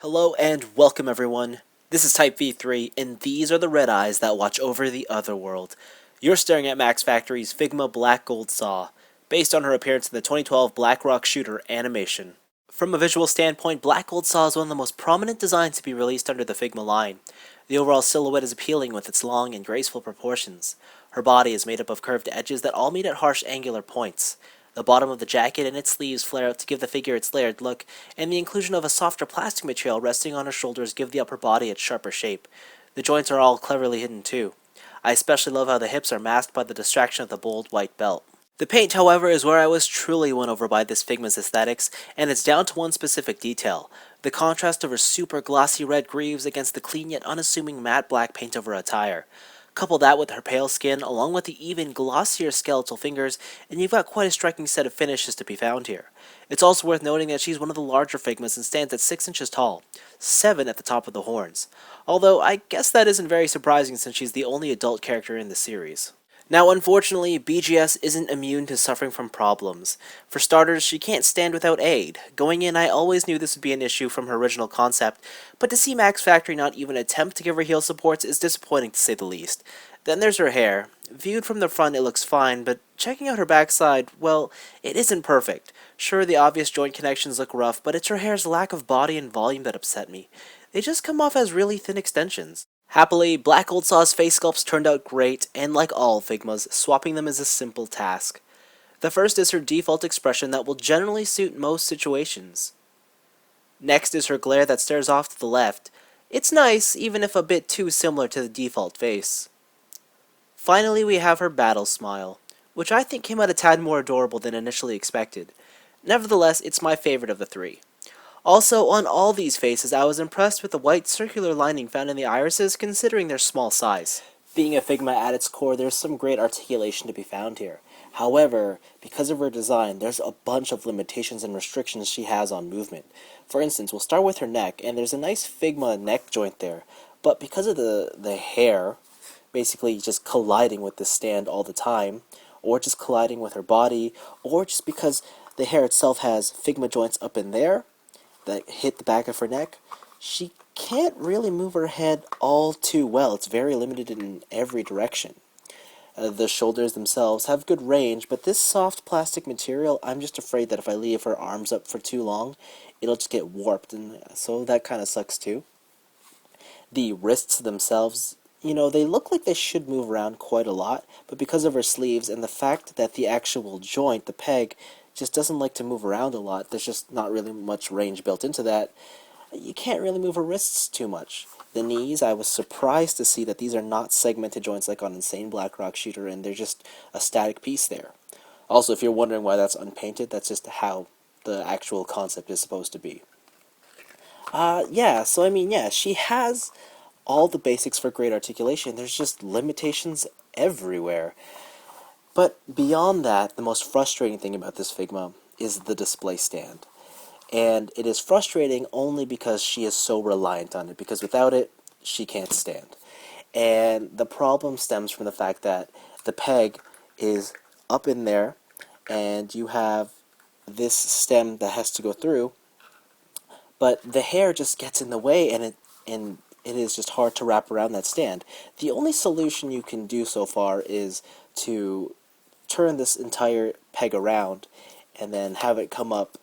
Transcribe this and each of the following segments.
Hello and welcome everyone. This is Type V3 and these are the red eyes that watch over the other world. You're staring at Max Factory's Figma Black Gold Saw, based on her appearance in the 2012 Black Rock Shooter animation. From a visual standpoint, Black Gold Saw is one of the most prominent designs to be released under the Figma line. The overall silhouette is appealing with its long and graceful proportions. Her body is made up of curved edges that all meet at harsh angular points. The bottom of the jacket and its sleeves flare out to give the figure its layered look, and the inclusion of a softer plastic material resting on her shoulders give the upper body its sharper shape. The joints are all cleverly hidden too. I especially love how the hips are masked by the distraction of the bold white belt. The paint, however, is where I was truly won over by this Figma's aesthetics, and it's down to one specific detail. The contrast of her super glossy red greaves against the clean yet unassuming matte black paint over attire. Couple that with her pale skin, along with the even glossier skeletal fingers, and you've got quite a striking set of finishes to be found here. It's also worth noting that she's one of the larger Figmas and stands at 6 inches tall, 7 at the top of the horns. Although, I guess that isn't very surprising since she's the only adult character in the series. Now, unfortunately, BGS isn't immune to suffering from problems. For starters, she can't stand without aid. Going in, I always knew this would be an issue from her original concept, but to see Max Factory not even attempt to give her heel supports is disappointing to say the least. Then there's her hair. Viewed from the front, it looks fine, but checking out her backside, well, it isn't perfect. Sure, the obvious joint connections look rough, but it's her hair's lack of body and volume that upset me. They just come off as really thin extensions. Happily, Black Gold Saw's face sculpts turned out great, and like all Figmas, swapping them is a simple task. The first is her default expression that will generally suit most situations. Next is her glare that stares off to the left. It's nice, even if a bit too similar to the default face. Finally, we have her battle smile, which I think came out a tad more adorable than initially expected. Nevertheless, it's my favorite of the three. Also, on all these faces, I was impressed with the white circular lining found in the irises considering their small size. Being a Figma at its core, there's some great articulation to be found here. However, because of her design, there's a bunch of limitations and restrictions she has on movement. For instance, we'll start with her neck, and there's a nice Figma neck joint there, but because of the hair, basically just colliding with the stand all the time, or just colliding with her body, or just because the hair itself has Figma joints up in there, that hit the back of her neck, she can't really move her head all too well. It's very limited in every direction. The shoulders themselves have good range, but this soft plastic material, I'm just afraid that if I leave her arms up for too long, it'll just get warped, and so that kind of sucks too. The wrists themselves, they look like they should move around quite a lot, but because of her sleeves and the fact that the actual joint, the peg, just doesn't like to move around a lot, there's just not really much range built into that, you can't really move her wrists too much. The knees, I was surprised to see that these are not segmented joints like on Insane Black Rock Shooter, and they're just a static piece there. Also, if you're wondering why that's unpainted, that's just how the actual concept is supposed to be. She has all the basics for great articulation. There's just limitations everywhere. But beyond that, the most frustrating thing about this Figma is the display stand. And it is frustrating only because she is so reliant on it, because without it, she can't stand. And the problem stems from the fact that the peg is up in there, and you have this stem that has to go through, but the hair just gets in the way, and it is just hard to wrap around that stand. The only solution you can do so far is to turn this entire peg around and then have it come up,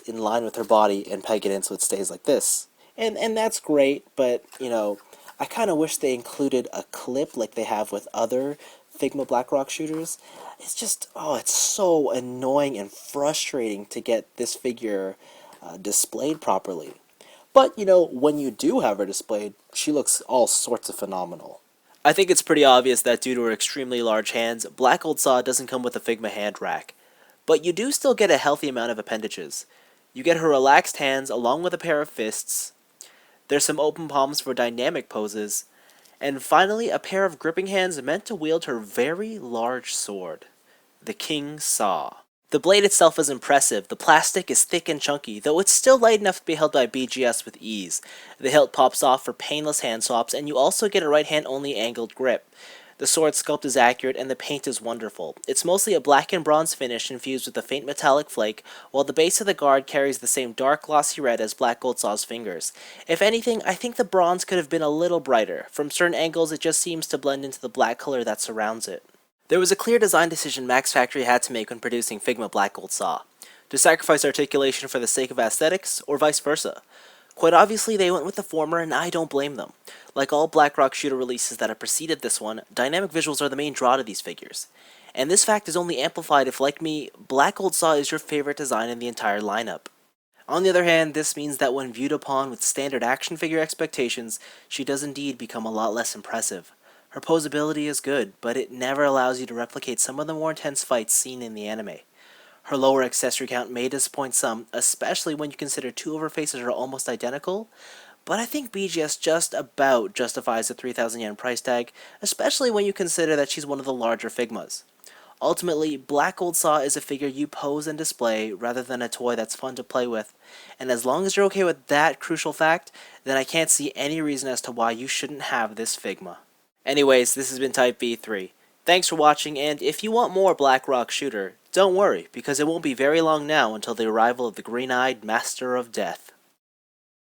in line with her body and peg it in so it stays like this. And that's great, but, I kind of wish they included a clip like they have with other Figma Black Rock shooters. It's just, it's so annoying and frustrating to get this figure displayed properly. But, when you do have her displayed, she looks all sorts of phenomenal. I think it's pretty obvious that due to her extremely large hands, Black Gold Saw doesn't come with a Figma hand rack. But you do still get a healthy amount of appendages. You get her relaxed hands along with a pair of fists, there's some open palms for dynamic poses, and finally a pair of gripping hands meant to wield her very large sword, the King Saw. The blade itself is impressive. The plastic is thick and chunky, though it's still light enough to be held by BGS with ease. The hilt pops off for painless hand swaps, and you also get a right hand only angled grip. The sword sculpt is accurate and the paint is wonderful. It's mostly a black and bronze finish infused with a faint metallic flake, while the base of the guard carries the same dark glossy red as Black Gold Saw's fingers. If anything, I think the bronze could have been a little brighter. From certain angles it just seems to blend into the black color that surrounds it. There was a clear design decision Max Factory had to make when producing Figma Black Gold Saw. To sacrifice articulation for the sake of aesthetics, or vice versa. Quite obviously they went with the former, and I don't blame them. Like all BlackRock shooter releases that have preceded this one, dynamic visuals are the main draw to these figures. And this fact is only amplified if, like me, Black Gold Saw is your favorite design in the entire lineup. On the other hand, this means that when viewed upon with standard action figure expectations, she does indeed become a lot less impressive. Her posability is good, but it never allows you to replicate some of the more intense fights seen in the anime. Her lower accessory count may disappoint some, especially when you consider two of her faces are almost identical, but I think BGS just about justifies the 3,000 yen price tag, especially when you consider that she's one of the larger Figmas. Ultimately, Black Gold Saw is a figure you pose and display rather than a toy that's fun to play with, and as long as you're okay with that crucial fact, then I can't see any reason as to why you shouldn't have this Figma. Anyways, this has been Type V3. Thanks for watching, and if you want more BlackRock Shooter, don't worry, because it won't be very long now until the arrival of the green-eyed Master of Death.